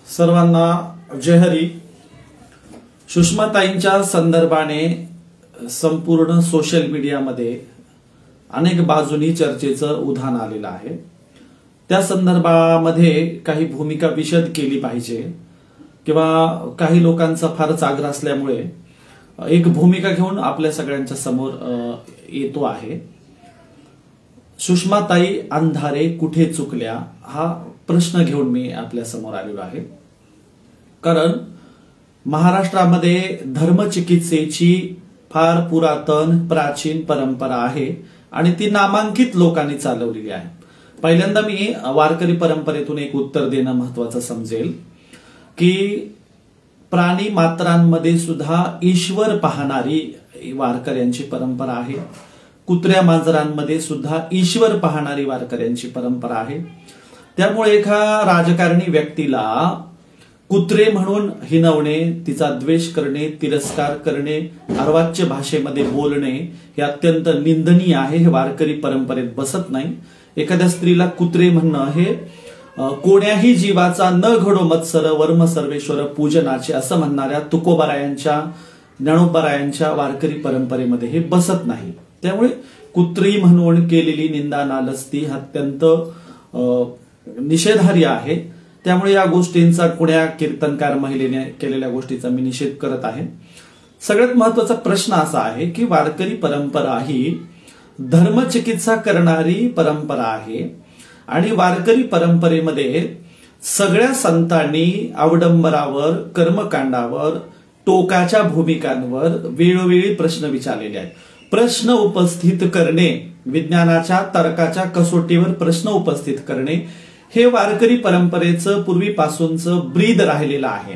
सर्वांना जय हरी। सुषमाताईंच्या संदर्भाने संपूर्ण सोशल मीडियामध्ये अनेक बाजूनी चर्चेचं उधाण आलेलं आहे। त्या संदर्भामध्ये काही भूमिका विशद केली पाहिजे किंवा काही लोकांचा फारच आग्रह असल्यामुळे एक भूमिका घेऊन आपल्या सगळ्यांच्या समोर येतो आहे। सुषमाताई अंधारे कुठे चुकल्या हा प्रश्न घेऊन मी आपल्या समोर आलेलो आहे। कारण महाराष्ट्रामध्ये धर्मचिकित्सेची फार पुरातन प्राचीन परंपरा आहे आणि ती नामांकित लोकांनी चालवलेली आहे। पहिल्यांदा मी वारकरी परंपरेतून एक उत्तर देणं महत्त्वाचं समजेल की प्राणी मात्रांमध्ये सुद्धा ईश्वर पाहणारी वारकऱ्यांची परंपरा आहे। कुत्र्या मांजरांमध्ये सुद्धा ईश्वर पाहणारी वारकऱ्यांची परंपरा आहे। त्यामुळे एका राजकारणी व्यक्तीला कुत्रे म्हणून हिणवणे, तिचा द्वेष करणे, तिरस्कार करणे, अर्वाच्य भाषेमध्ये बोलणे हे अत्यंत निंदनीय आहे। हे वारकरी परंपरेत बसत नाही। एखाद्या स्त्रीला कुत्रे म्हणणं हे कोण्याही जीवाचा न घडो मत्सर वर्म सर्वेश्वर पूजनाचे असं म्हणणाऱ्या तुकोबारायांच्या ज्ञानोबारायांच्या वारकरी परंपरेमध्ये हे बसत नाही। त्यामुळे कुत्री म्हणून केलेली निंदा नालस्ती अत्यंत निषेधार्ह आहे। त्यामुळे या गोष्टींचा कुण्या कीर्तनकार महिलेने केलेल्या गोष्टीचा मी निषेध करत आहे। सगळ्यात महत्त्वाचा प्रश्न असा आहे की वारकरी परंपरा ही धर्मचिकित्सा करणारी परंपरा आहे आणि वारकरी परंपरेमध्ये सगळ्या संतांनी अवडंबरावर, कर्मकांडावर, टोकाच्या भूमिकांवर वेळोवेळी प्रश्न विचारलेले आहेत। प्रश्न उपस्थित करणे, विज्ञानाच्या तर्काच्या कसोटीवर प्रश्न उपस्थित करणे हे वारकरी परंपरेचं पूर्वीपासूनचं ब्रीद राहिलेलं आहे।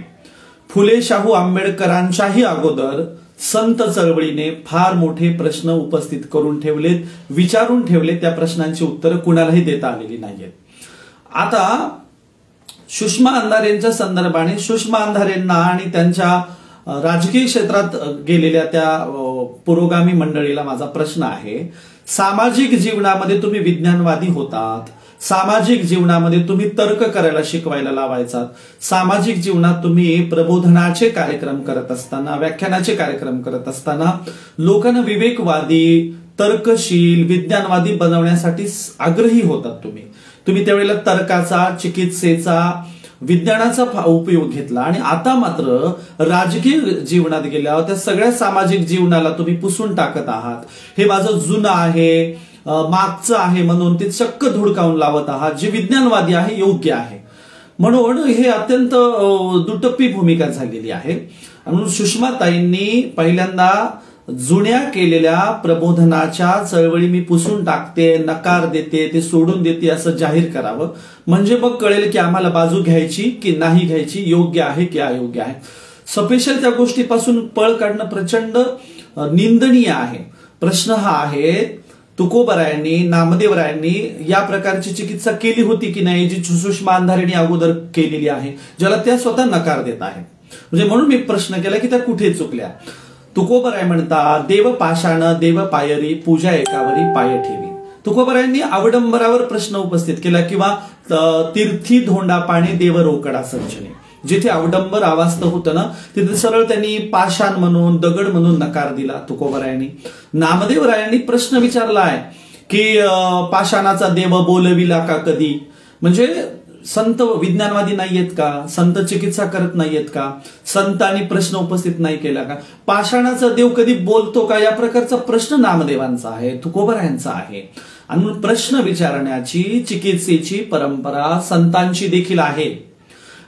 फुले शाहू आंबेडकरांच्याही अगोदर संत चळवळीने फार मोठे प्रश्न उपस्थित करून ठेवलेत, विचारून ठेवले। त्या प्रश्नांची उत्तरं कुणालाही देता आलेली नाहीयेत। आता सुषमा अंधारेंच्या संदर्भाने सुषमा अंधारेंना आणि त्यांच्या राजकीय क्षेत्रात गेलेल्या त्या पुरोगामी मंडळीला माझा प्रश्न आहे, सामाजिक जीवनामध्ये तुम्ही विज्ञानवादी होतात, सामाजिक जीवनामध्ये तुम्ही तर्क करायला शिकवायला लावायचात, सामाजिक जीवनात तुम्ही प्रबोधनाचे कार्यक्रम करत असताना, व्याख्यानाचे कार्यक्रम करत असताना लोकांना विवेकवादी, तर्कशील, विज्ञानवादी बनवण्यासाठी आग्रही होतात। तुम्ही त्यावेळेला तर्काचा, चिकित्सेचा, विज्ञानाचा उपयोग घेतला आणि आता मात्र राजकीय जीवनात गेल्यावर त्या सगळ्या सामाजिक जीवनाला तुम्ही पुसून टाकत आहात। हे माझं जुनं आहे, मागचं आहे म्हणून ते चक्क धुडकावून लावत आहात। जे विज्ञानवादी आहे योग्य आहे म्हणून हे अत्यंत दुटप्पी भूमिका झालेली आहे। म्हणून सुषमाताईंनी पहिल्यांदा जुन्या केलेल्या प्रबोधनाच्या चळवळी मी पुसून टाकते, नकार देते, ते सोडून देते असं जाहीर करावं। म्हणजे मग कळेल की आम्हाला बाजू घ्यायची की नाही घ्यायची, योग्य आहे की अयोग्य आहे। स्पेशल त्या गोष्टीपासून पळ काढणं प्रचंड निंदनीय आहे। प्रश्न हा आहे, तुकोबारायांनी, नामदेवरायांनी या प्रकारची चिकित्सा केली होती की नाही जी सुषमा अंधारेंनी अगोदर केलेली आहे, ज्याला त्या स्वतः नकार देत आहेत। म्हणजे म्हणून मी प्रश्न केला की त्या कुठे चुकल्या। तुकोबाराय म्हणतात, देव पाषाण देव पायरी पूजा एकावरी पाय ठेवी। तुकोबारायांनी अवडंबरावर प्रश्न उपस्थित केला किंवा तीर्थी धोंडा पाणी देव रोकडा संचने, जिथे अवडंबर अवास्तव होतं ना तिथे सरळ त्यांनी पाषाण म्हणून, दगड म्हणून नकार दिला तुकोबारायांनी। नामदेवरायांनी प्रश्न विचारलाय की पाषाणाचा देव बोलविला का कधी, म्हणजे संत विज्ञानवादी नाहीयेत का, संत चिकित्सा करत नाहीयेत का, संतांनी प्रश्न उपस्थित नाही केला का, पाषाणाचा देव कधी बोलतो का, या प्रकारचा प्रश्न नामदेवांचा आहे, तुकोबारायांचा आहे। आणि प्रश्न विचारण्याची, चिकित्सेची परंपरा संतांची देखील आहे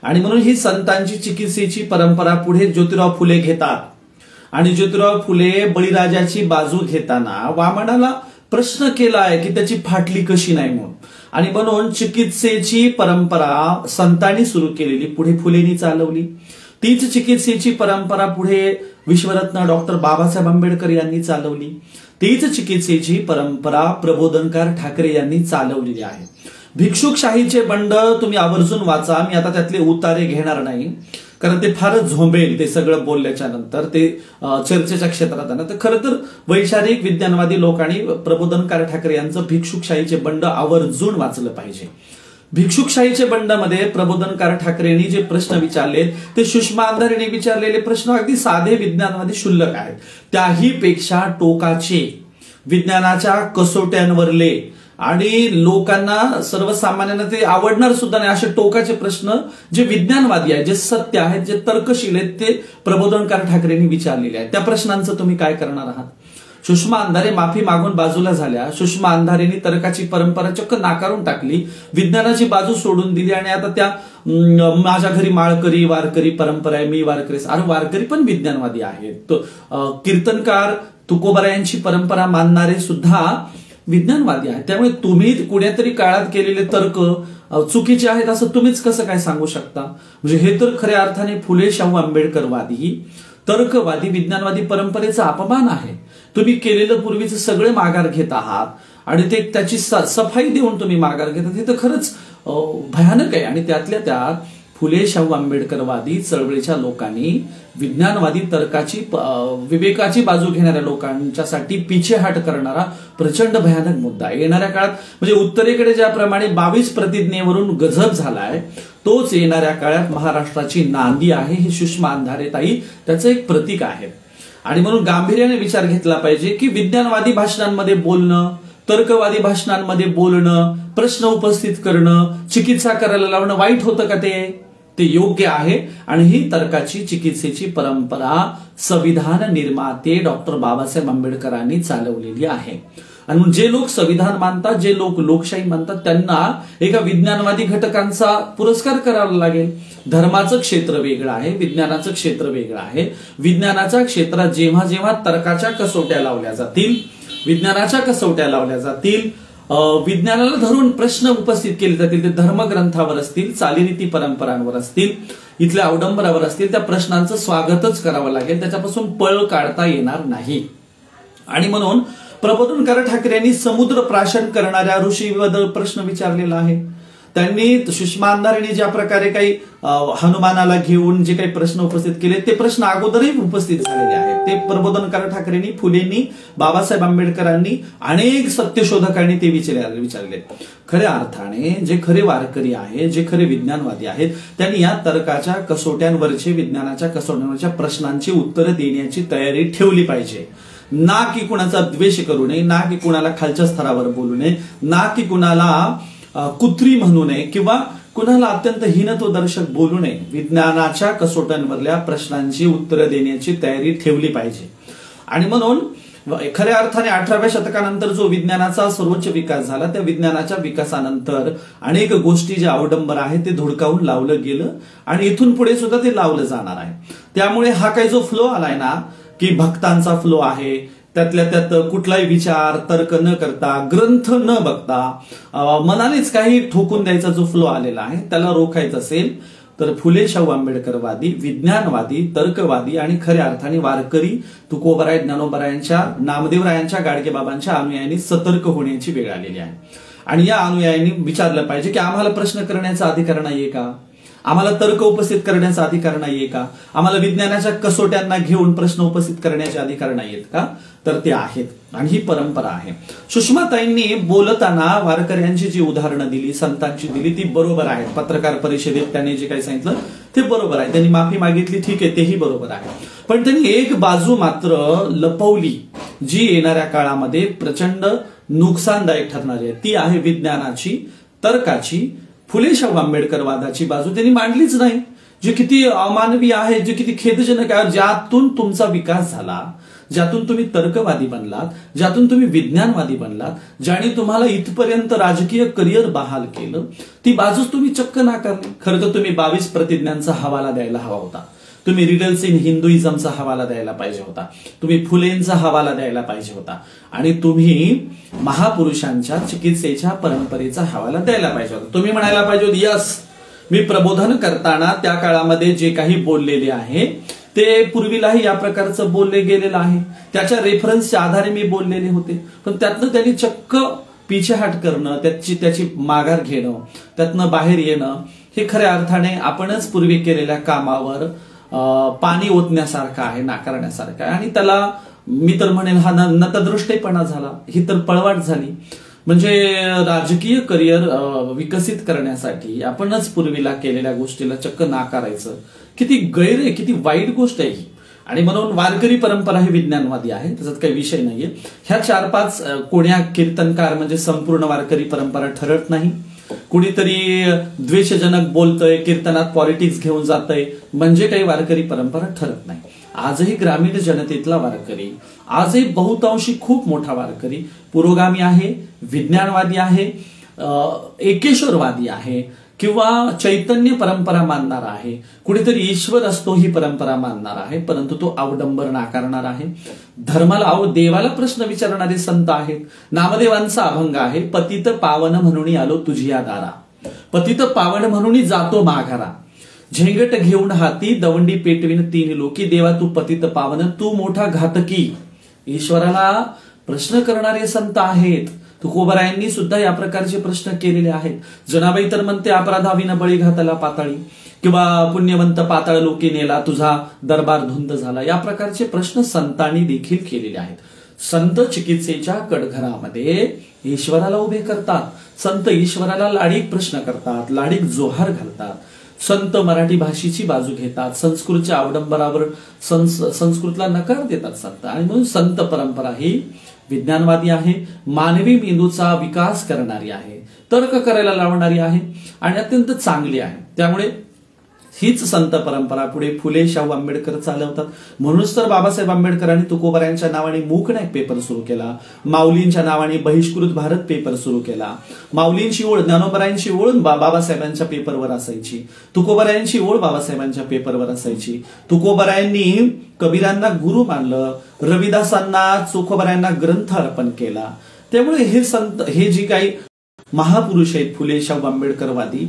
आणि म्हणून ही संतांची चिकित्सेची परंपरा पुढे ज्योतिराव फुले घेतात आणि ज्योतिराव फुले बळीराजाची बाजू घेताना वामनाला प्रश्न केलाय की त्याची फाटली कशी नाही म्हणून। आणि म्हणून चिकित्सेची परंपरा संतांनी सुरू केलेली पुढे फुलेंनी चालवली। तीच चिकित्सेची परंपरा पुढे विश्वरत्न डॉक्टर बाबासाहेब आंबेडकर यांनी चालवली। तीच चिकित्सेची परंपरा प्रबोधनकार ठाकरे यांनी चालवलेली आहे। भिक्षुकशाहीचे बंड तुम्ही आवर्जून वाचा। मी आता त्यातले उतारे घेणार नाही कारण ते फारच झोंबेल ते सगळं बोलल्याच्या नंतर, ते चर्चेच्या क्षेत्रात आहे ना। तर खरं तर वैचारिक विज्ञानवादी लोकांनी प्रबोधनकार ठाकरे यांचं भिक्षुकशाहीचे बंड आवर्जून वाचलं पाहिजे। भिक्षुकशाहीचे बंडमध्ये प्रबोधनकार ठाकरेंनी जे प्रश्न विचारलेत ते सुषमा अंधारेंनी विचारलेले प्रश्न अगदी साधे विज्ञानवादी क्षुल्लक आहेत. त्याही पेक्षा टोकाचे विज्ञानाच्या कसोट्यांवरले आणि लोकांना सर्वसामान्यांना ते आवडणार सुद्धा नाही असे टोकाचे प्रश्न जे विज्ञानवादी आहेत, जे सत्य आहेत, जे तर्कशील आहेत, ते प्रबोधनकार ठाकरेंनी विचारलेले आहेत. त्या प्रश्नांचं तुम्ही काय करणार आहात? सुषमा अंधारे माफी मागून बाजूला झाल्या. सुषमा अंधारेंनी तर्काची परंपरा चक्क नाकारून टाकली, विज्ञानाची बाजू सोडून दिली आणि आता त्या माझ्या घरी माळकरी वारकरी परंपरा आहे, मी वारकरी. अरे वारकरी पण विज्ञानवादी आहेत. कीर्तनकार तुकोबारायांची परंपरा मानणारे सुद्धा विज्ञानवादी आहेत. त्यामुळे तुम्ही कुणीतरी काळात केलेले तर्क चुकीचे आहेत असं तुम्हीच कसं काय सांगू शकता? म्हणजे हे तर खऱ्या अर्थाने फुले शाहू आंबेडकरवादी तर्कवादी विज्ञानवादी परंपरेचा अपमान आहे. तुम्ही केलेलं पूर्वीचं सगळे माघार घेत आहात आणि ते त्याची सफाई देऊन तुम्ही माघार घेतात, हे तर खरंच भयानक आहे. आणि त्यातल्या त्यात फुले शाहू आंबेडकरवादी चळवळीच्या लोकांनी विज्ञानवादी तर्काची विवेकाची बाजू घेणाऱ्या लोकांच्यासाठी पिछेहाट करणारा प्रचंड भयानक मुद्दा आहे. येणाऱ्या काळात म्हणजे उत्तरेकडे ज्याप्रमाणे 22 प्रतिज्ञेवरून गजब झालाय, तोच येणाऱ्या काळात महाराष्ट्राची नांदी आहे. ही सुषमा अंधारे ताई त्याचं एक प्रतीक आहे. आणि म्हणून गांभीर्याने विचार घेतला पाहिजे की विज्ञानवादी भाषणांमध्ये बोलणं, तर्कवादी भाषणांमध्ये बोलणं, प्रश्न उपस्थित करणं, चिकित्सा करायला लावणं वाईट होतं का? ते योग्य आहे. आणि ही तर्काची चिकित्सेची परंपरा संविधान निर्माते डॉक्टर बाबासाहेब आंबेडकरांनी चालवलेली आहे. आणि म्हणून जे लोक संविधान मानतात, जे लोक लोकशाही मानतात, त्यांना एका विज्ञानवादी घटकांचा पुरस्कार करावा लागेल. धर्माचं क्षेत्र वेगळं आहे, विज्ञानाचं क्षेत्र वेगळं आहे. विज्ञानाच्या क्षेत्रात जेव्हा जेव्हा तर्काच्या कसोट्या लावल्या जातील, विज्ञानाच्या कसोट्या लावल्या जातील, विज्ञानाला धरून प्रश्न उपस्थित केले जातील, ते धर्मग्रंथावर असतील, चालीरीती परंपरांवर असतील, इथल्या अवडंबरावर असतील, त्या प्रश्नांचं स्वागतच करावं लागेल. त्याच्यापासून पळ काढता येणार नाही. आणि म्हणून प्रबोधनकार ठाकरेंनी समुद्र प्राशन करणाऱ्या ऋषीबद्दल प्रश्न विचारलेला आहे. त्यांनी सुषमा अंधारेंनी ज्या प्रकारे काही हनुमानाला घेऊन जे काही प्रश्न उपस्थित केले ते प्रश्न अगोदरही उपस्थित झालेले आहेत. ते प्रबोधनकार ठाकरेंनी, फुलेंनी, बाबासाहेब आंबेडकरांनी, अनेक सत्यशोधकांनी ते विचारले. खऱ्या अर्थाने जे खरे वारकरी आहेत, जे खरे विज्ञानवादी आहेत, त्यांनी या तर्काच्या कसोट्यांवरचे, विज्ञानाच्या कसोट्यांवरच्या प्रश्नांची उत्तरं देण्याची तयारी ठेवली पाहिजे. ना की कुणाचा द्वेष करू नये, ना की कुणाला खालच्या स्तरावर बोलू नये, ना की कुणाला कुत्री म्हणू नये किंवा कुणाला अत्यंत हीनत्वदर्शक बोलू नये. विज्ञानाच्या कसोट्यांवरल्या प्रश्नांची उत्तरं देण्याची तयारी ठेवली पाहिजे. आणि म्हणून खऱ्या अर्थाने 18व्या शतकानंतर जो विज्ञानाचा सर्वोच्च विकास झाला, त्या विज्ञानाच्या विकासानंतर अनेक गोष्टी ज्या अवडंबर आहेत ते धुडकावून लावलं गेलं आणि इथून पुढे सुद्धा ते लावलं जाणार आहे. त्यामुळे हा काही जो फ्लो आलाय ना, की भक्तांचा फ्लो आहे, त्यातल्या त्यात कुठलाही विचार तर्क न करता, ग्रंथ न बघता, मनानेच काही ठोकून द्यायचा जो फ्लो आलेला आहे, त्याला रोखायचं असेल तर फुले शाहू आंबेडकरवादी, विज्ञानवादी, तर्कवादी आणि खऱ्या अर्थाने वारकरी, तुकोबाराय, ज्ञानोबारायांच्या, नामदेवरायांच्या, गाडगेबाबांच्या अनुयायांनी सतर्क होण्याची वेळ आलेली आहे. आणि या अनुयायांनी विचारलं पाहिजे की आम्हाला प्रश्न करण्याचा अधिकार नाहीये का? आम्हाला तर्क उपस्थित करण्याचा अधिकार नाहीये का? आम्हाला विज्ञानाच्या कसोट्यांना घेऊन प्रश्न उपस्थित करण्याचे अधिकार नाहीयेत का? तर ते आहेत. आणि ही परंपरा आहे. सुषमाताईंनी बोलताना वारकऱ्यांची जी उदाहरणं दिली, संतांची दिली, ती बरोबर आहेत. पत्रकार परिषदेत त्यांनी जे काही सांगितलं ते बरोबर आहे. त्यांनी माफी मागितली, ठीक आहे, तेही बरोबर आहे. पण त्यांनी एक बाजू मात्र लपवली, जी येणाऱ्या काळामध्ये प्रचंड नुकसानदायक ठरणार आहे. ती आहे विज्ञानाची, तर्काची, फुले शाहू आंबेडकरवादाची बाजू त्यांनी मांडलीच नाही, जे किती अमानवी आहे, जे किती खेदजनक आहे. ज्यातून तुमचा विकास झाला, ज्यातून तुम्ही तर्कवादी बनलात, ज्यातून तुम्ही विज्ञानवादी बनलात, ज्याने तुम्हाला इथपर्यंत राजकीय करिअर बहाल केलं, ती बाजूच तुम्ही चक्क नाकारली. खरं तर तुम्ही 22 प्रतिज्ञांचा हवाला द्यायला हवा होता. तुम्ही रिडल्स इन हिंदुइझमचा हवाला द्यायला पाहिजे होता. तुम्ही फुलेंचा हवाला द्यायला पाहिजे होता. आणि तुम्ही महापुरुषांच्या चिकित्सेच्या परंपरेचा हवाला द्यायला पाहिजे होता. तुम्ही म्हणायला पाहिजे होते, यस, मी प्रबोधन करताना त्या काळामध्ये जे काही बोललेले आहे ते पूर्वीलाही या प्रकारचं बोलले गेलेलं आहे, त्याच्या रेफरन्सच्या आधारे मी बोललेले होते. पण त्यातनं त्यांनी चक्क पिछेहाट करणं, त्याची माघार घेणं, त्यातनं बाहेर येणं, हे खऱ्या अर्थाने आपणच पूर्वी केलेल्या कामावर पाणी ओतण्यासारखं आहे, नाकारण्यासारखं आहे. आणि त्याला मी तर म्हणेल हा नतदृष्टेपणा झाला, ही तर पळवाट झाली. म्हणजे राजकीय करिअर विकसित करण्यासाठी आपणच पूर्वीला केलेल्या गोष्टीला चक्क नाकारायचं, किती गैर आहे, किती वाईट गोष्ट आहे ही. आणि म्हणून वारकरी परंपरा ही विज्ञानवादी आहे, त्याच्यात काही विषय नाहीये. ह्या 4-5 कोण्या कीर्तनकार म्हणजे संपूर्ण वारकरी परंपरा ठरत नाही. कुणीतरी द्वेषजनक बोलतंय, कीर्तनात पॉलिटिक्स घेऊन जातंय म्हणजे काही वारकरी परंपरा ठरत नाही. आजही ग्रामीण जनतेतला वारकरी, आजही बहुतांशी खूप मोठा वारकरी पुरोगामी आहे, विज्ञानवादी आहे, एकेश्वरवादी आहे किंवा चैतन्य परंपरा मानणारा आहे. कुठेतरी ईश्वर असतो ही परंपरा मानणारा आहे, परंतु तो अवडंबर नाकारणार आहे. धर्माला देवाला प्रश्न विचारणारे संत आहेत. नामदेवांचा अभंग आहे, पतित पावन म्हणून आलो तुझिया दारा, पतित पावन म्हणून जातो माघारा, झेंगट घेऊन हाती दवंडी पेटविन 3 लोकी, देवा तू पतित पावन तू मोठा घातकी. ईश्वराला प्रश्न करणारे संत आहेत. तुकोबरायांनी सुद्धा या प्रकारचे प्रश्न केलेले आहेत. जनाबाई तर म्हणते अपराधाविन बळी घातला पाताळी, किंवा पुण्यवंत पाताळ लोकी नेला तुझा दरबार धुंद झाला. या प्रकारचे प्रश्न संतांनी देखील केलेले आहेत. संत चिकित्सेच्या कटघरामध्ये ईश्वराला उभे करतात. संत ईश्वराला लाडीक प्रश्न करतात, लाडीक जोहार घालतात. संत मराठी भाषेची बाजू घेतात, संस्कृतच्या अवडंबरावर संस्कृतला नकार देतात संत. आणि म्हणून संत परंपरा ही विज्ञानवादी आहे, मानवी मेंदूचा विकास करणारी आहे, तर्क करायला लावणारी आहे आणि अत्यंत चांगली आहे. त्यामुळे हीच संत परंपरा पुढे फुले, शाहू आंबेडकर चालवतात. म्हणूनच तर बाबासाहेब आंबेडकरांनी तुकोबरायांच्या नावाने मूकनायक पेपर सुरू केला, माऊलींच्या नावाने बहिष्कृत भारत पेपर सुरू केला. माऊलींची ओळ, ज्ञानोबरायांची ओळ बाबासाहेबांच्या पेपरवर असायची, तुकोबरायांची ओळ बाबासाहेबांच्या पेपरवर असायची. तुकोबरायांनी कबीरांना गुरु मानलं, रविदासांना तुकोबरायांना ग्रंथ अर्पण केला. त्यामुळे हे संत, हे जी काही महापुरुष आहेत फुले, शाहू आंबेडकरवादी,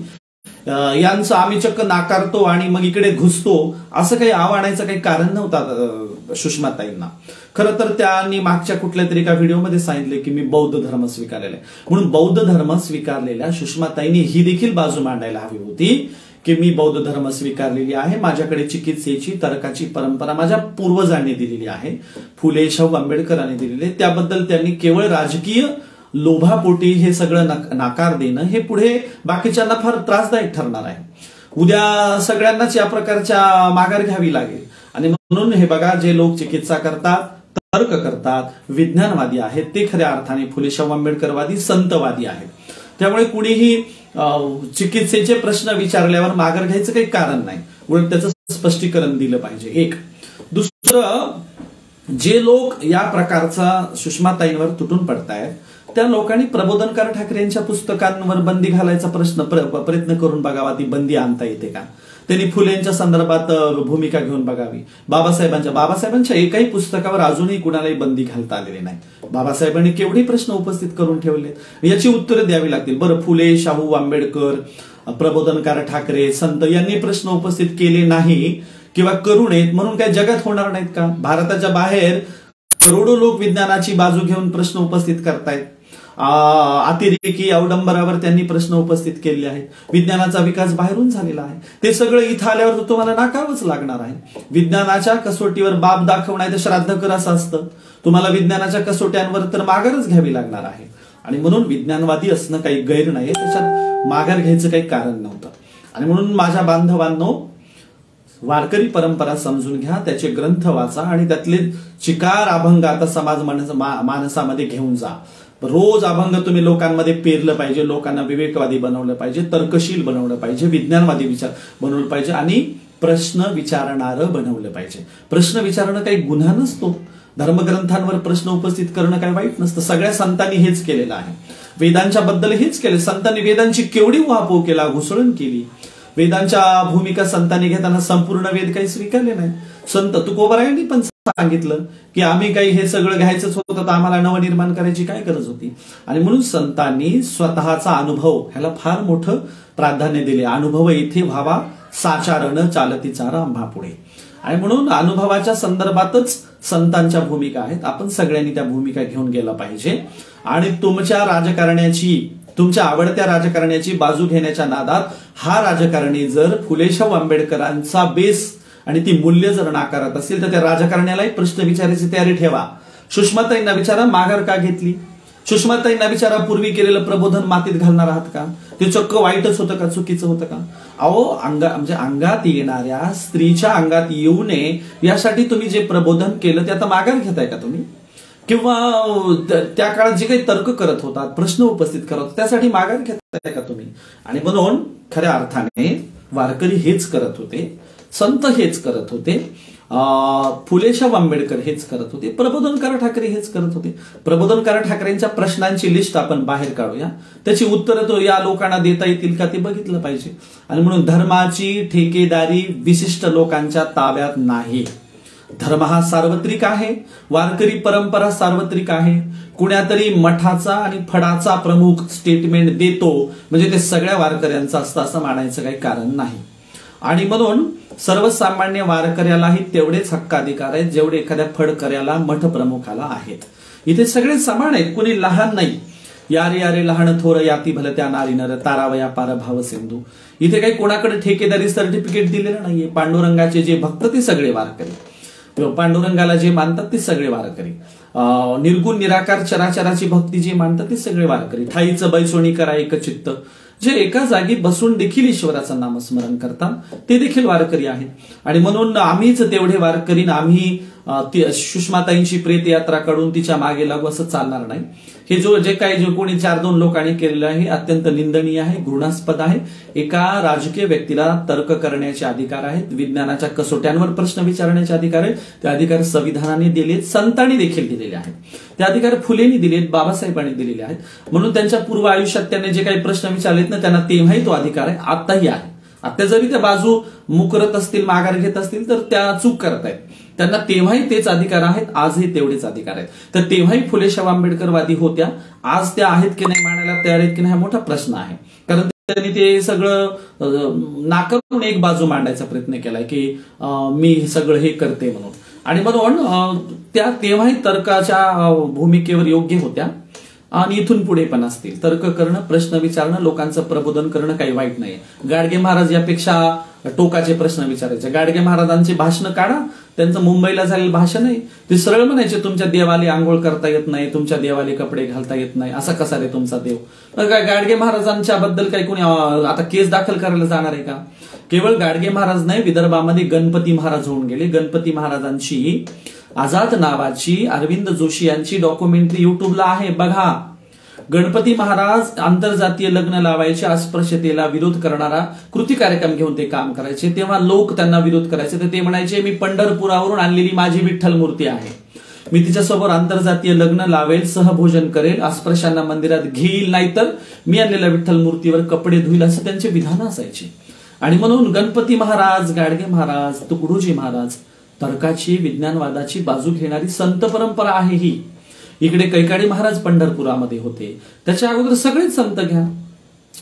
यांचं आम्ही चक्क नाकारतो आणि मग इकडे घुसतो असं काही आव्हानाचं काही कारण नव्हतं सुषमाताईंना. खरं तर त्यांनी मागच्या कुठल्या तरी एका व्हिडिओमध्ये सांगितले की मी बौद्ध धर्म स्वीकारलेला आहे, म्हणून बौद्ध धर्म स्वीकारलेल्या सुषमाताईंनी ही देखील बाजू मांडायला हवी होती की मी बौद्ध धर्म स्वीकारलेली आहे, माझ्याकडे चिकित्सेची तर्काची परंपरा माझ्या पूर्वजांनी दिलेली आहे, फुले शाहू आंबेडकरांनी दिलेली. त्याबद्दल त्यांनी केवळ राजकीय लोभापोटी हे सगळं नाकार देणं हे पुढे बाकीच्यांना फार त्रासदायक ठरणार आहे. उद्या सगळ्यांनाच या प्रकारच्या माघार घ्यावी लागेल. आणि म्हणून हे बघा, जे लोक चिकित्सा करतात, तर्क करतात, विज्ञानवादी आहेत, ते खऱ्या अर्थाने फुले शाहू आंबेडकरवादी संतवादी आहेत. त्यामुळे कुणीही चिकित्सेचे प्रश्न विचारल्यावर माघार घ्यायचं काही कारण नाही, उलट त्याचं स्पष्टीकरण दिलं पाहिजे. एक. दुसरं, जे लोक या प्रकारचा सुषमाताईंवर तुटून पडतायत त्या लोकांनी प्रबोधनकार ठाकरे यांच्या पुस्तकांवर बंदी घालायचा प्रयत्न करून बघावा, ती बंदी आणता येते का. त्यांनी फुलेंच्या संदर्भात भूमिका घेऊन बघावी. बाबासाहेबांच्या एकाही पुस्तकावर अजूनही कुणालाही बंदी घालता आलेली नाही. बाबासाहेबांनी केवढे प्रश्न उपस्थित करून ठेवले, याची उत्तरे द्यावी लागतील. बरं, फुले, शाहू आंबेडकर, प्रबोधनकार ठाकरे, संत यांनी प्रश्न उपस्थित केले नाही किंवा करू नयेत म्हणून काय जगात होणार नाहीत का. भारताच्या बाहेर करोडो लोक विज्ञानाची बाजू घेऊन प्रश्न उपस्थित करतायत. अतिरेकी अवडंबरावर त्यांनी प्रश्न उपस्थित केले आहेत. विज्ञानाचा विकास बाहेरून झालेला आहे, ते सगळं इथं आल्यावर तुम्हाला नाकारावंच लागणार आहे. विज्ञानाच्या कसोटीवर बाप दाखव नाही तर श्राद्ध कर असं असतं. तुम्हाला विज्ञानाच्या कसोट्यांवर तर माघारच घ्यावी लागणार आहे. आणि म्हणून विज्ञानवादी असणं काही गैर नाही, त्याच्यात माघार घ्यायचं काही कारण नव्हतं. आणि म्हणून माझ्या बांधवांनो, वारकरी परंपरा समजून घ्या, त्याचे ग्रंथ वाचा आणि त्यातले चिकार अभंग आता समाज मानसामध्ये घेऊन जा. रोज अभंग तुम्ही लोकांमध्ये पेरलं पाहिजे, लोकांना विवेकवादी बनवलं पाहिजे, तर्कशील बनवलं पाहिजे, विज्ञानवादी विचार बनवलं पाहिजे आणि प्रश्न विचारणारं बनवलं पाहिजे. प्रश्न विचारणं काही गुन्हा नसतो. धर्मग्रंथांवर प्रश्न उपस्थित करणं काही वाईट नसतं. सगळ्या संतांनी हेच केलेलं आहे. वेदांच्या बद्दल हेच केलं. संतांनी वेदांची केवढी उहापोह केला, घुसळण केली. वेदांच्या भूमिका संतांनी घेताना संपूर्ण वेद काही स्वीकारले नाही. संत तुकोबरायांनी पण सांगितलं की आम्ही काही हे सगळं घ्यायचंच होतं तर आम्हाला नवनिर्माण करायची काय गरज होती. आणि म्हणून संतांनी स्वतःचा अनुभव ह्याला फार मोठं प्राधान्य दिले. अनुभव येथे व्हावा, साचारण चालती चारा आंबा पुढे. आणि म्हणून अनुभवाच्या संदर्भातच संतांच्या भूमिका आहेत. आपण सगळ्यांनी त्या भूमिका घेऊन गेला पाहिजे. आणि तुमच्या राजकारण्याची, तुमच्या आवडत्या राजकारण्याची बाजू घेण्याच्या नादात हा राजकारणी जर फुले शाहू आंबेडकरांचा बेस आणि ती मूल्य जर नाकारत असेल तर त्या राजकारण्यालाही प्रश्न विचारायची तयारी ठेवा. सुषमाताईंना विचारा माघार का घेतली. सुषमाताईंना विचारा, पूर्वी केलेलं प्रबोधन मातीत घालणार आहात का? ते चक्क वाईटच होतं का, चुकीचं होतं का? अहो, म्हणजे अंगात येणाऱ्या स्त्रीच्या अंगात येऊ नये यासाठी तुम्ही जे प्रबोधन केलं ते आता माघार घेताय का तुम्ही? किंवा त्या काळात जे काही तर्क करत होतात, प्रश्न उपस्थित करत होतात, त्यासाठी माघार घेताय का तुम्ही? आणि म्हणून खऱ्या अर्थाने वारकरी हेच करत होते, संत हेच करत होते, फुलेशाह आंबेडकर हेच करत होते, प्रबोधनकार ठाकरे हेच करत होते. प्रबोधनकार ठाकरेंच्या प्रश्नांची लिस्ट आपण बाहेर काढूया, त्याची उत्तरं तो या लोकांना देता येतील का ते बघितलं पाहिजे. आणि म्हणून धर्माची ठेकेदारी विशिष्ट लोकांच्या ताब्यात नाही. धर्म हा सार्वत्रिक आहे, वारकरी परंपरा सार्वत्रिक आहे. कुण्यातरी मठाचा आणि फडाचा प्रमुख स्टेटमेंट देतो म्हणजे ते सगळ्या वारकऱ्यांचं असतं असं मानायचं काही कारण नाही. आणि म्हणून सर्वसामान्य वारकऱ्यालाही तेवढेच हक्काधिकार आहेत जेवढे एखाद्या फडकऱ्याला, मठ प्रमुखाला आहेत. इथे सगळे समान आहेत, कुणी लहान नाही. यारे यारे लहान थोर याती भलत्या नारी नर, तारावया पार भाव सिंधू. इथे काही कोणाकडे ठेकेदारी सर्टिफिकेट दिलेलं नाहीये. पांडुरंगाचे जे भक्त ते सगळे वारकरी, पांडुरंगाला जे मानतात ते सगळे वारकरी, निर्गुण निराकार चराचराची भक्ती जे मानतात ते सगळे वारकरी. ठाईचं बैसोणी करा एक चित्त, जे एका जागी बसून देखील ईश्वराचं नामस्मरण करतात ते देखील वारकरी आहेत. आणि म्हणून आम्हीच तेवढे वारकरी, आम्ही सुषमाताईंची प्रेत यात्रा काढून तिच्या मागे लागू असं चालणार नाही. हे जे काही कोणी 4-2 लोकांनी केलेलं आहे अत्यंत निंदनीय आहे, घृणास्पद आहे. एका राजकीय व्यक्तीला तर्क करण्याचे अधिकार आहेत, विज्ञानाच्या कसोट्यांवर प्रश्न विचारण्याचे अधिकार आहेत. ते अधिकार संविधानाने दिलेत, संतांनी देखील दिलेले आहेत. ते अधिकार फुलेंनी दिलेत, बाबासाहेबांनी दिलेले आहेत. म्हणून त्यांच्या पूर्व आयुष्यात त्यांनी जे काही प्रश्न विचारलेत ना, त्यांना तेव्हाही तो अधिकार आहे, आताही आहे. आता जरी त्या बाजू मुकरत असतील, माघार घेत असतील तर त्या चूक करतायत. त्यांना तेव्हाही तेच अधिकार आहेत, आजही तेवढेच अधिकार आहेत. तर तेव्हाही फुलेशाह आंबेडकरवादी होत्या, आज त्या आहेत की नाही, मानायला तयार आहेत की नाही हा मोठा प्रश्न आहे. कारण त्यांनी ते सगळं नाकारून एक बाजू मांडायचा प्रयत्न केलाय की मी सगळं हे करते म्हणून. आणि म्हणून त्या तेव्हाही तर्काच्या भूमिकेवर योग्य होत्या आणि इथून पुढे पण असतील. तर्क करणं, प्रश्न विचारणं, लोकांचं प्रबोधन करणं काही वाईट नाही. गाडगे महाराज यापेक्षा टोकाचे प्रश्न विचारायचे. गाडगे महाराजांची भाषणं काढा, त्यांचं मुंबईला झालेलं भाषण आहे, ते सरळ म्हणायचे तुमच्या देवाला आंघोळ करता येत नाही, तुमच्या देवाला कपडे घालता येत नाही, असा कसा रे तुमचा देव. काय गाडगे महाराजांच्या बद्दल काही कोणी आता केस दाखल करायला जाणार आहे का? केवळ गाडगे महाराज नाही, विदर्भामध्ये गणपती महाराज होऊन गेले. गणपती महाराजांची आझाद नावाची अरविंद जोशी यांची डॉक्युमेंटरी युट्यूबला आहे, बघा. गणपती महाराज आंतरजातीय लग्न लावायचे, अस्पृश्यतेला विरोध करणारा कृती कार्यक्रम घेऊन ते काम करायचे. तेव्हा लोक त्यांना विरोध करायचे, तर ते म्हणायचे मी पंढरपुरावरून आणलेली माझी विठ्ठल मूर्ती आहे, मी तिच्यासोबत आंतरजातीय लग्न लावेल, सहभोजन करेल, अस्पृश्यांना मंदिरात घेईल, नाहीतर मी आणलेल्या विठ्ठल मूर्तीवर कपडे धुईल, असं त्यांचे विधान असायचे. आणि म्हणून गणपती महाराज, गाडगे महाराज, तुकडोजी महाराज तर्काची, विज्ञानवादाची बाजू घेणारी संत परंपरा आहे ही. इकडे कैकाडी महाराज पंढरपुरामध्ये होते, त्याच्या अगोदर सगळेच संत घ्या,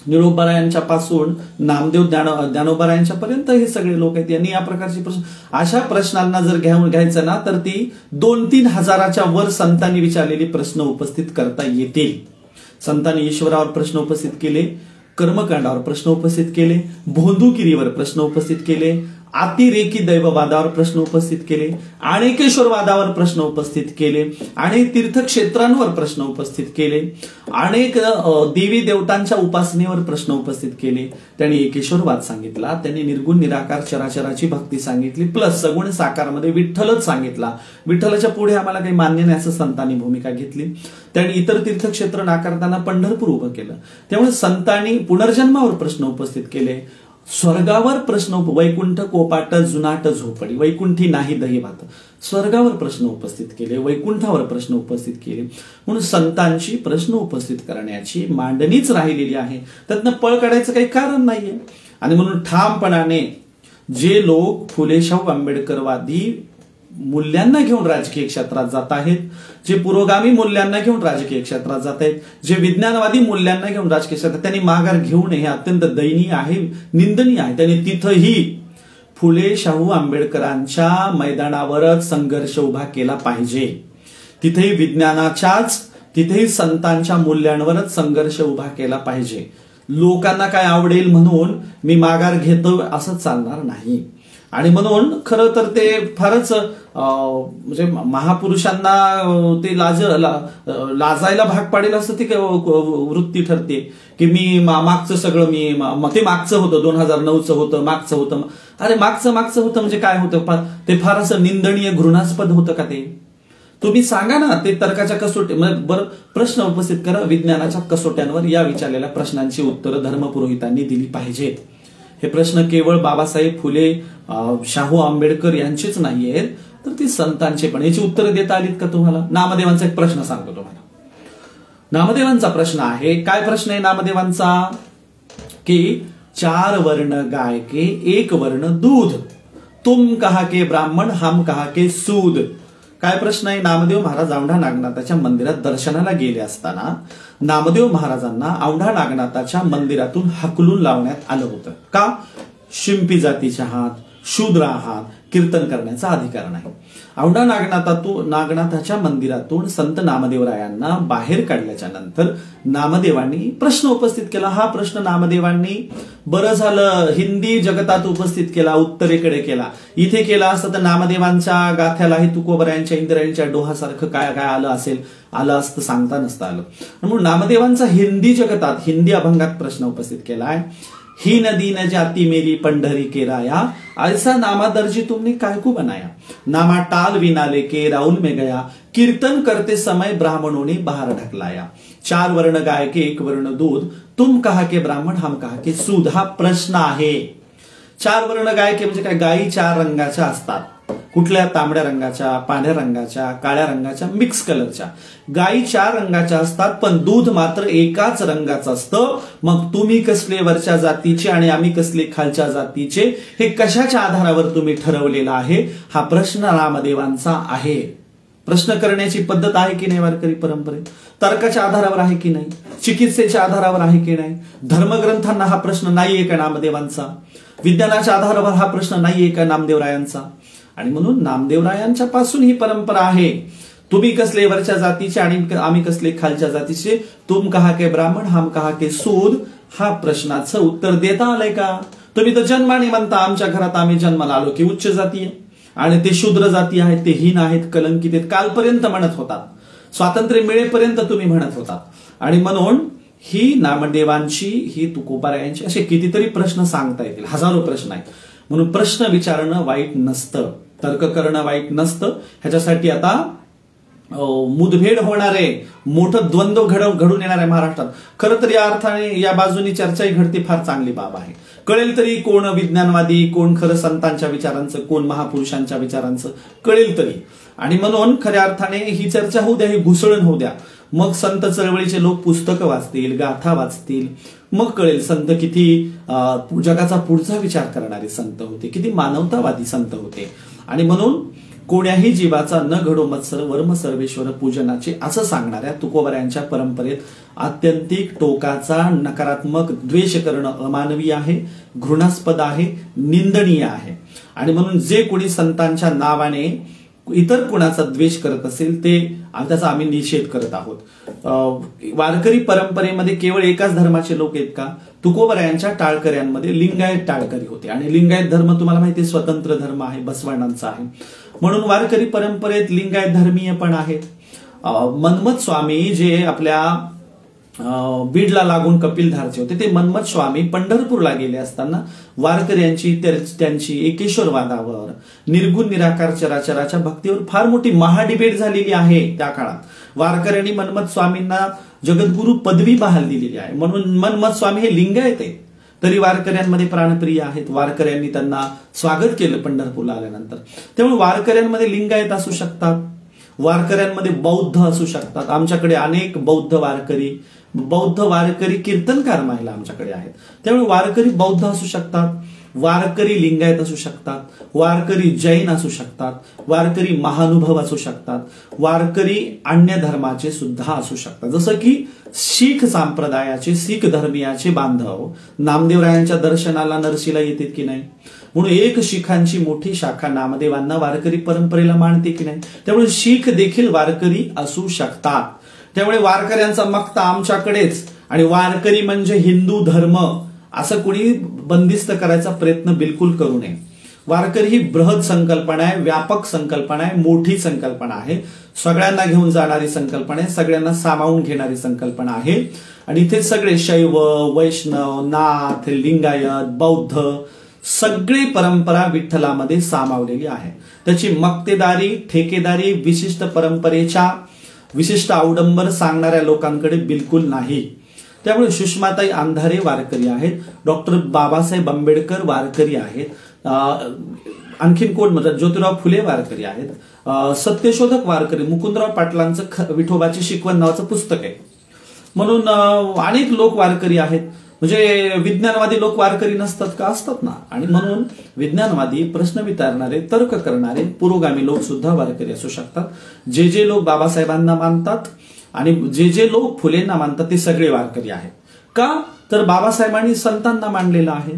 निळोबारायांच्या पासून नामदेव ज्ञानोबारायांच्या पर्यंत हे सगळे लोक आहेत. यांनी या प्रकारचे प्रश्न, अशा प्रश्नांना जर घ्यायचं ना तर ती 2-3 हजाराच्या वर संतांनी विचारलेली प्रश्न उपस्थित करता येतील. संतांनी ईश्वरावर प्रश्न उपस्थित केले, कर्मकांडावर प्रश्न उपस्थित केले, भोंदूगिरीवर प्रश्न उपस्थित केले, अतिरेकी दैववादावर प्रश्न उपस्थित केले, अनेकेश्वरवादावर प्रश्न उपस्थित केले, अनेक तीर्थक्षेत्रांवर प्रश्न उपस्थित केले, अनेक देवी देवतांच्या उपासनेवर प्रश्न उपस्थित केले. त्यांनी एकेश्वरवाद सांगितला, त्यांनी निर्गुण निराकार चराचराची भक्ती सांगितली, प्लस सगुण साकारमध्ये विठ्ठलच सांगितला. विठ्ठलाच्या पुढे आम्हाला काही मान्य नाही असं संतांनी भूमिका घेतली. त्यांनी इतर तीर्थक्षेत्र नाकारताना पंढरपूर उभं केलं. त्यामुळे संतांनी पुनर्जन्मावर प्रश्न उपस्थित केले, स्वर्गावर प्रश्न, वैकुंठ कोपाट जुनाट झोपडी, वैकुंठी नाही दही भात, स्वर्गावर प्रश्न उपस्थित केले, वैकुंठावर प्रश्न उपस्थित केले. म्हणून संतांची प्रश्न उपस्थित करण्याची मांडणीच राहिलेली आहे, त्यातनं पळ काढायचं काही कारण नाहीये. आणि म्हणून ठामपणाने जे लोक फुलेशाह आंबेडकरवादी मूल्यांना घेऊन राजकीय क्षेत्रात जात आहेत, जे पुरोगामी मूल्यांना घेऊन राजकीय क्षेत्रात जात आहेत, जे विज्ञानवादी मूल्यांना घेऊन राजकीय क्षेत्रात, त्यांनी माघार घेऊ नये, हे अत्यंत दयनीय आहे, निंदनीय आहे. त्यांनी तिथंही फुलेशाह आंबेडकरांच्या मैदानावरच संघर्ष उभा केला पाहिजे. तिथेही विज्ञानाच्याच, तिथेही संतांच्या मूल्यांवरच संघर्ष उभा केला पाहिजे. लोकांना काय आवडेल म्हणून मी माघार घेतो असं चालणार नाही. आणि म्हणून खरं तर ते फारच म्हणजे महापुरुषांना ते लाजायला भाग पाडेल असं ती वृत्ती ठरते की मी मागचं सगळं ते मागचं होतं 2009चं होतं मागचं होतं. अरे मागचं होतं म्हणजे काय होतं? ते फार असं निंदनीय घृणास्पद होतं का ते? तुम्ही सांगा ना. ते तर्काच्या कसोटी बरं प्रश्न उपस्थित करा. विज्ञानाच्या कसोट्यांवर या विचारलेल्या प्रश्नांची उत्तरं धर्मपुरोहितांनी दिली पाहिजेत. हे प्रश्न केवळ बाबासाहेब फुले शाहू आंबेडकर यांचेच नाही आहेत, तर ती संतांचे पण. याची उत्तरं देता आलीत का तुम्हाला? नामदेवांचा एक प्रश्न सांगतो तुम्हाला. नामदेवांचा प्रश्न आहे. काय प्रश्न आहे नामदेवांचा? की 4 वर्ण गाय के 1 वर्ण दूध, तुम कहा के ब्राह्मण हम कहा के सूद. काय प्रश्न आहे? नामदेव महाराज औंढा नागनाथाच्या मंदिरात दर्शनाला गेले असताना नामदेव महाराजांना औंढा नागनाथाच्या मंदिरातून हकलून लावण्यात आलं होतं. का? शिंपी जातीचे आहात, शूद्र आहात, कीर्तन करण्याचा अधिकार नाही. औंढा नागनाथाच्या मंदिरातून संत नामदेवरायांना बाहेर काढल्याच्या नंतर नामदेवांनी प्रश्न उपस्थित केला. हा प्रश्न नामदेवांनी बरं झालं हिंदी जगतात उपस्थित केला, उत्तरेकडे केला. इथे केला असतं तर नामदेवांच्या गाथ्यालाही तुकोबरायांच्या इंद्रायणीच्या डोहासारखं काय काय आलं असतं सांगता नसतं आलं. म्हणून नामदेवांचा हिंदी जगतात हिंदी अभंगात प्रश्न उपस्थित केलाय. ही नदी न जाती मेरी पंढरी के राया, ऐसा नामा दर्जी तुमने काय को बनाया, नामा टाल विनाले के राउल में गया, कीर्तन करते समय ब्राह्मणों ने बाहर ढकलाया, 4 वर्ण गाय के 1 वर्ण दूध, तुम कहा के ब्राह्मण हम कहा के सूद. हा प्रश्न आहे. 4 वर्ण गाय के म्हणजे काय? गायी 4 रंगाच्या असतात. कुठल्या? तांबड्या रंगाच्या, पांढऱ्या रंगाच्या, काळ्या रंगाच्या, मिक्स कलरच्या. गायी 4 रंगाच्या असतात, पण दूध मात्र एकाच रंगाचं असतं. मग तुम्ही कसले वरच्या जातीचे आणि आम्ही कसले खालच्या जातीचे, हे कशाच्या आधारावर तुम्ही ठरवलेला आहे? हा प्रश्न नामदेवांचा आहे. प्रश्न करण्याची पद्धत आहे की नाही वारकरी परंपरेत? तर्काच्या आधारावर आहे की नाही? चिकित्सेच्या आधारावर आहे की नाही? धर्मग्रंथांना हा प्रश्न नाहीये का नामदेवांचा? विज्ञानाच्या आधारावर हा प्रश्न नाहीये का नामदेवरायांचा? आणि म्हणून नामदेवरायांच्या पासून ही परंपरा आहे. तुम्ही कसले वरच्या जातीचे आणि आम्ही कसले खालच्या जातीचे, तुम कहा के ब्राह्मण हम कहा के सूद. हा प्रश्नाचं उत्तर देता आलंय का? तुम्ही तर जन्माने म्हणता आमच्या घरात आम्ही जन्माला आलो की उच्च जाती आहे आणि ते शूद्र जाती आहेत, ते हीन आहेत, कलंकित आहेत, कालपर्यंत म्हणत होतात. स्वातंत्र्य मिळेपर्यंत तुम्ही म्हणत होतात. आणि म्हणून ही नामदेवांची, ही तुकोबारायांची असे कितीतरी प्रश्न सांगता येतील, हजारो प्रश्न आहेत. म्हणून प्रश्न विचारणं वाईट नसतं, तर्क करणं वाईट नसतं. ह्याच्यासाठी आता मुदभेड होणारे मोठं द्वंद्व घडून येणार आहे महाराष्ट्रात. खरं तर या अर्थाने या बाजूनी चर्चाही घडते, फार चांगली बाब आहे. कळेल तरी कोण विज्ञानवादी, कोण खरं संतांच्या विचारांचं, कोण महापुरुषांच्या विचारांचं कळेल तरी. आणि म्हणून खऱ्या अर्थाने ही चर्चा होऊ द्या, ही घुसळण होऊ द्या. मग संत चळवळीचे लोक पुस्तकं वाचतील, गाथा वाचतील, मग कळेल संत किती जगाचा पुढचा विचार करणारे संत होते, किती मानवतावादी संत होते. आणि म्हणून कोण्याही जीवाचा न घडो मत्सर वर्म सर्वेश्वर पूजनाचे असं सांगणाऱ्या तुकोबरायांच्या परंपरेत आत्यंतिक टोकाचा नकारात्मक द्वेष करणं अमानवी आहे, घृणास्पद आहे, निंदनीय आहे. आणि म्हणून जे कोणी संतांच्या नावाने इतर कुणाचा द्वेष करत असेल त्याचा आम्ही निषेध करत आहोत. वारकरी परंपरेमध्ये केवळ एकाच धर्माचे लोक आहेत का? तुकोबरायांच्या टाळकऱ्यांमध्ये लिंगायत टाळकरी होते आणि लिंगायत धर्म तुम्हाला माहिती स्वतंत्र धर्म आहे, बसवाणांचा आहे. म्हणून वारकरी परंपरेत लिंगायत धर्मीय पण आहेत. मनमथ स्वामी जे आपल्या बीडला लागून कपिलधारचे होते, ते मनमथ स्वामी पंढरपूरला गेले असताना वारकऱ्यांची त्यांची एकेश्वरवादावर, निर्गुण निराकार चराचराच्या भक्तीवर फार मोठी महाडिबेट झालेली आहे. त्या काळात वारकऱ्यांनी मनमथ स्वामींना जगद्गुरु पदवी बहाल दिलेली आहे. म्हणून मनमथ स्वामी हे लिंगायत आहेत, तरी वारकऱ्यांमध्ये प्राणप्रिय आहेत. वारकऱ्यांनी त्यांना स्वागत केलं पंढरपूरला आल्यानंतर. त्यामुळे वारकऱ्यांमध्ये लिंगायत असू शकतात, वारकऱ्यांमध्ये बौद्ध असू शकतात. आमच्याकडे अनेक बौद्ध वारकरी कीर्तनकार महिला आमच्याकडे आहेत. त्यामुळे वारकरी बौद्ध असू शकतात, वारकरी लिंगायत असू शकतात, वारकरी जैन असू शकतात, वारकरी महानुभव असू शकतात, वारकरी अन्य धर्माचे सुद्धा असू शकतात. जसं की शीख संप्रदायाचे, शीख धर्मीयाचे बांधव नामदेवरायांच्या दर्शनाला नरसीला येतात की नाही? म्हणून एक शीखांची मोठी शाखा नामदेवांना वारकरी परंपरेला मानते की नाही? त्यामुळे शीख देखील वारकरी असू शकतात. त्यामुळे वारकऱ्यांचा मक्ता आमच्याकडेच आणि वारकरी म्हणजे हिंदू धर्म असं कोणी बंदिस्त करायचा प्रयत्न बिलकुल करू नये. वारकरी ही बृहद संकल्पना आहे, व्यापक संकल्पना आहे, मोठी संकल्पना आहे, सगळ्यांना घेऊन जाणारी संकल्पना आहे, सगळ्यांना सामावून घेणारी संकल्पना आहे. आणि इथे सगळे शैव, वैष्णव, नाथ, लिंगायत, बौद्ध सगळी परंपरा विठ्ठलामध्ये सामावलेली आहे. त्याची मक्तेदारी, ठेकेदारी विशिष्ट परंपरेच्या विशिष्ट अवडंबर सांगणाऱ्या लोकांकडे बिलकुल नाही. त्यामुळे सुषमाताई अंधारे वारकरी आहेत, डॉक्टर बाबासाहेब आंबेडकर वारकरी आहेत, आणखीन कोण म्हणतात, ज्योतिराव फुले वारकरी आहेत, सत्यशोधक वारकरी, मुकुंदराव पाटलांचं विठोबाची शिकवण नावाचं पुस्तक आहे. म्हणून अनेक लोक वारकरी आहेत. म्हणजे विज्ञानवादी लोक वारकरी नसतात का? असतात ना. आणि म्हणून विज्ञानवादी, प्रश्न विचारणारे, तर्क करणारे पुरोगामी लोक सुद्धा वारकरी असू शकतात. जे लोक बाबासाहेबांना मानतात आणि जे लोक फुलेंना मानतात ते सगळे वारकरी आहेत. का? तर बाबासाहेबांनी संतांना मांडलेलं आहे,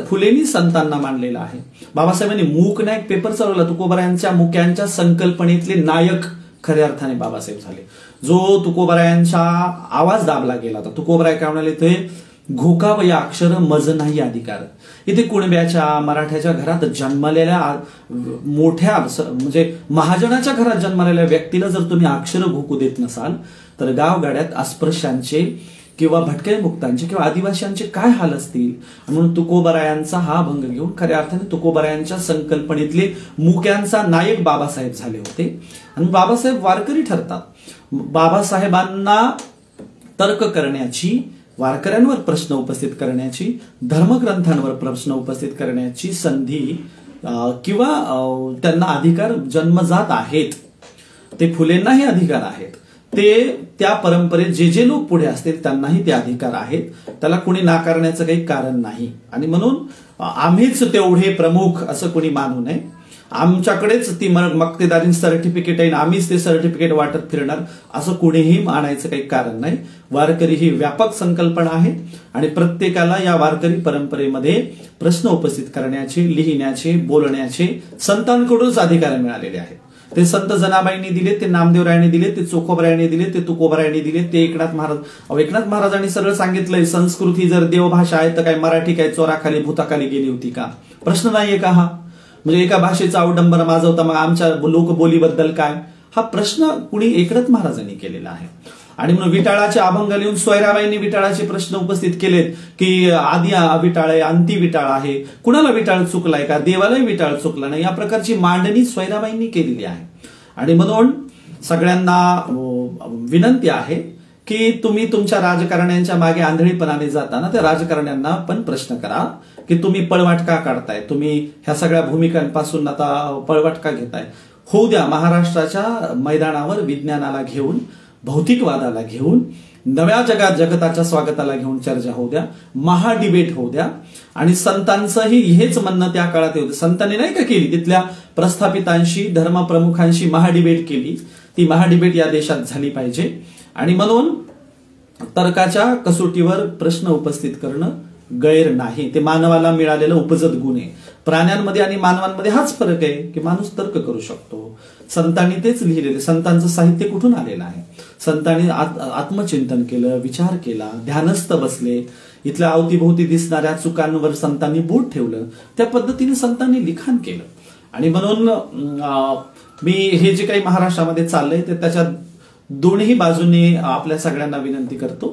फुलेंनी संतांना मांडलेलं आहे. बाबासाहेबांनी मूक नायक पेपर चालवला. तुकोबरायांच्या मुक्यांच्या संकल्पनेतले नायक खऱ्या अर्थाने बाबासाहेब झाले. जो तुकोबरायांचा आवाज दाबला गेला होता. तुकोबराय काय म्हणाले ते, घोकाव या अक्षर मज नाही अधिकार. इथे कुणब्याच्या, मराठ्याच्या घरात जन्मलेल्या मोठ्या म्हणजे महाजनाच्या घरात जन्मलेल्या व्यक्तीला जर तुम्ही अक्षर घोकू देत नसाल तर गावगाड्यात अस्पृश्यांचे किंवा भटक्या मुक्तांचे किंवा आदिवासींचे काय हाल असतील. म्हणून तुकोबरायांचा हा भंग घेऊन खऱ्या अर्थाने तुकोबरायांच्या संकल्पनेतले मुक्यांचा नायक बाबासाहेब झाले होते. आणि बाबासाहेब वारकरी ठरतात. बाबासाहेबांना तर्क करण्याची, वारकऱ्यांवर प्रश्न उपस्थित करण्याची, धर्मग्रंथांवर प्रश्न उपस्थित करण्याची संधी किंवा त्यांना अधिकार जन्मजात आहेत. ते फुलेंनाही अधिकार आहेत. ते त्या परंपरेत जे लोक पुढे असतील त्यांनाही ते अधिकार आहेत. त्याला कुणी नाकारण्याचं काही कारण नाही. आणि म्हणून आम्हीच तेवढे प्रमुख असं कुणी मानू नये. आमच्याकडेच ती मक्तेदारी सर्टिफिकेट आहे, आम्हीच ते सर्टिफिकेट वाटत फिरणार असं कुणीही मानायचं काही कारण नाही. वारकरी ही व्यापक संकल्पना आहे आणि प्रत्येकाला या वारकरी परंपरेमध्ये प्रश्न उपस्थित करण्याचे, लिहिण्याचे, बोलण्याचे संतांकडूनच अधिकार मिळालेले आहेत. ते संत जनाबाईंनी दिले, ते नामदेवरायांनी दिले, ते चोखोबरायांनी दिले, ते तुकोबरायांनी दिले, ते एकनाथ महाराजांनी सरळ सांगितलंय, संस्कृत ही जर देवभाषा आहे तर काय मराठी काय चोराखाली भूताखाली गेली होती का? प्रश्न नाहीये का हा? म्हणजे एका भाषेचा अवडंबर माजवता मग आमच्या लोकबोलीबद्दल काय? हा प्रश्न कुणी एकनाथ महाराजांनी केलेला आहे. आणि म्हणून विटाळाचे अभंग लिहून सोयराबाईंनी विटाळाचे प्रश्न उपस्थित केलेत की आधी विटाळ आहे, अंती विटाळ आहे, कुणाला विटाळ चुकलाय का, देवालाही विटाळ चुकला नाही, या प्रकारची मांडणी सोयराबाईंनी केलेली आहे. आणि म्हणून सगळ्यांना विनंती आहे की तुम्ही तुमच्या राजकारण्यांच्या मागे आंधळीपणाने जाताना त्या राजकारण्यांना पण प्रश्न करा की तुम्ही पळवाट का काढताय, तुम्ही ह्या सगळ्या भूमिकांपासून आता पळवाट का घेताय. होऊ द्या, महाराष्ट्राच्या मैदानावर विज्ञानाला घेऊन, भौतिकवादाला घेऊन, नव्या जगताच्या स्वागताला घेऊन चर्चा होऊ द्या, महाडिबेट होऊ द्या. आणि संतांचंही हेच म्हणणं त्या काळात होतं. संतांनी नाही का केली, तिथल्या प्रस्थापितांशी, धर्मप्रमुखांशी महाडिबेट केली. ती महाडिबेट या देशात झाली पाहिजे. आणि म्हणून तर्काच्या कसोटीवर प्रश्न उपस्थित करणं गैर नाही. ते मानवाला मिळालेलं उपजत गुण आहे. प्राण्यांमध्ये आणि मानवांमध्ये हाच फरक आहे की माणूस तर्क करू शकतो. संतांनी तेच लिहिलेले. संतांचं साहित्य कुठून आलेलं आहे? संतांनी आत्मचिंतन केलं, विचार केला, ध्यानस्थ बसले, इथल्या अवतीभोवती दिसणाऱ्या चुकांवर संतांनी बोट ठेवलं. त्या पद्धतीने संतांनी लिखाण केलं. आणि म्हणून मी हे जे काही महाराष्ट्रामध्ये चाललंय ते त्याच्या दोन्ही बाजूने आपल्या सगळ्यांना विनंती करतो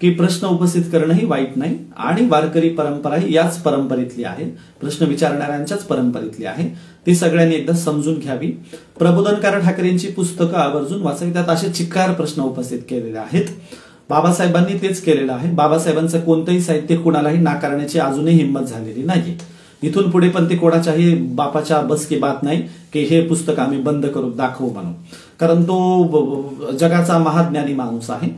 की प्रश्न उपस्थित करणंही वाईट नाही. आणि वारकरी परंपरा ही याच परंपरेतली आहे, प्रश्न विचारणाऱ्यांच्याच परंपरेतली आहे. ती सगळ्यांनी एकदा समजून घ्यावी. प्रबोधनकार ठाकरेंची पुस्तकं आवर्जून वाचावी. त्यात असे चिक्कार प्रश्न उपस्थित केलेले आहेत. बाबासाहेबांनी तेच केलेलं आहे. बाबासाहेबांचं कोणतंही साहित्य कुणालाही नाकारण्याची अजूनही हिंमत झालेली नाही. इथून पुढे पण ते कोणाच्याही बापाच्या बस की बात नाही की हे पुस्तक आम्ही बंद करू, दाखवू म्हणून. कारण तो जगाचा महाज्ञानी माणूस आहे.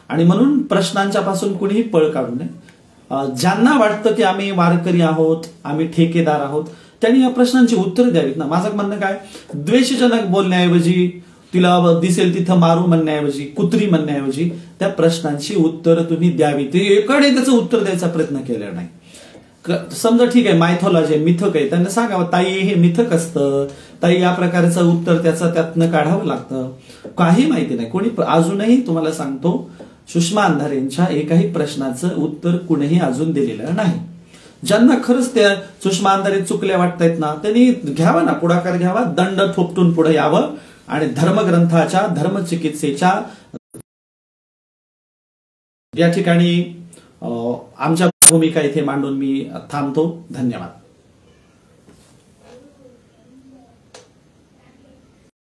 आणि म्हणून प्रश्नांच्या पासून कुणीही पळ काढू नये. ज्यांना वाटतं की आम्ही वारकरी आहोत, आम्ही ठेकेदार आहोत, त्यांनी या प्रश्नांची उत्तर द्यावीत ना. माझं म्हणणं काय, द्वेषजनक बोलण्याऐवजी, तिला दिसेल तिथं मारू म्हणण्याऐवजी, कुत्री म्हणण्याऐवजी त्या प्रश्नांची उत्तर तुम्ही द्यावी. ते एकडे त्याचं उत्तर द्यायचा प्रयत्न केला नाही. समजा ठीक आहे, मायथॉलॉजी आहे, मिथक आहे, त्यांना सांगावं ताई हे मिथक असतं, ताई या प्रकारचं उत्तर त्यातनं काढावं लागतं. काही माहिती नाही. कोणी अजूनही तुम्हाला सांगतो, सुषमा अंधारेंच्या एकाही प्रश्नाचं उत्तर कुणीही अजून दिलेलं नाही. ज्यांना खरंच त्या सुषमा अंधारे चुकल्या वाटतायत ना, त्यांनी घ्यावा ना, पुढाकार घ्यावा, दंड थोपटून पुढे यावं आणि धर्मग्रंथाच्या धर्मचिकित्सेच्या या ठिकाणी आमच्या भूमिका इथे मांडून मी थांबतो. धन्यवाद.